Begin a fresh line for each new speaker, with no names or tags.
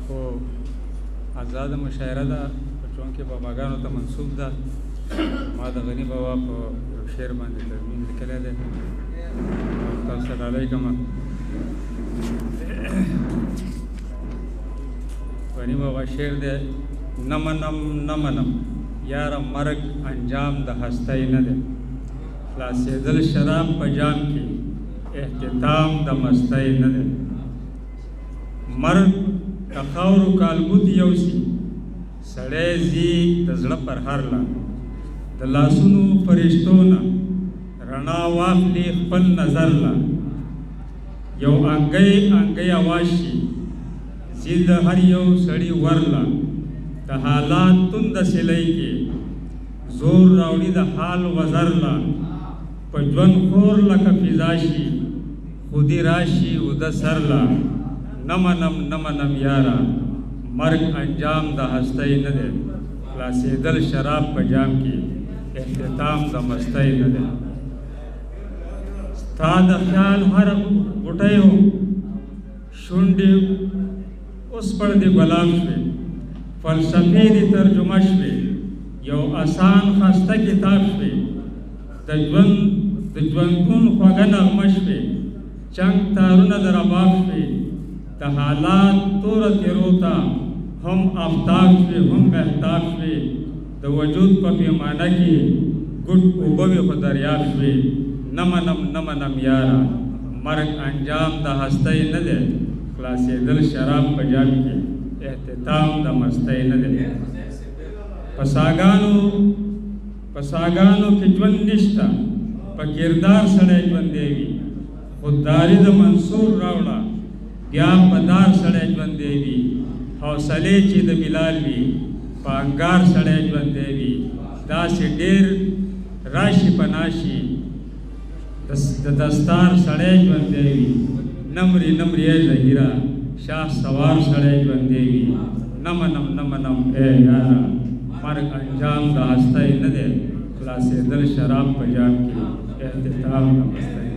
خو آزاده مشاعره ده چونکې باباګانو ته منسوب ده. ما د غني بابا په یو شعر باندې تضمین لیکلی دی، تاسو ته ډالۍ کړم. غني بابا شعر دی: نه منم نه منم یاره مرګ انجام د هستی نه دی، خلاصېدل شراب په جام کې احتتام د مستی نه دی. مرګ که خاورو کالبوت یوسي سړی ځي د زړه پر هر لا، د لاسونو فرشتو نه رڼا واخلي خپل نظر لا. یو انګی انګی اواز شي ځي د هر یو سړي ورلا، د حالات تند سلی کې زور راوړي د حال وزر لا. په ژوند خور لکه فضا شي خودي راشي وده سر لا. نه منم نه منم یاره مرګ انجام د هستی نه دی، خلاصېدل شراب په جام کې احتتام د مستی نه دی. ستا د خیال هر غوټۍ و شونډې اوس پر دې ګلاب شوې، فلسفې دې ترجمه شوې، یو آسان خسته کتاب شوې، د ژوندون خوږه نغمه شوې، چنګ تارونه د رباب شوې، د حالات توره تیرو ته هم آفتاب شوې هم مهتاب شوې، د وجود په پیمانه کې ګډ اوبه وې خو دریاب شوې. نه منم نه منم یاره مرګ انجام د هستی نه دی، خلاصېدل شراب په جام کې احتتام د مستی نه دی. په ساګانو کې ژوند نشته، په کردار سړی ژوندی وي، خودداري د منصور راوړه بیا په دار سړی ژوندی وي. حوصلې چې د بلال وي په انګار سړی ژوندی وي، داسې ډېر راشي پناشي د دستار سړی ژوندی وي. نمرې نمرې زهیره شاه سوار سړی ژوندی وي. نه منم نه منم ای یاره مرګ انجام د هستی نه دی، خلاصېدل شراب په جام کې احتتام د مستی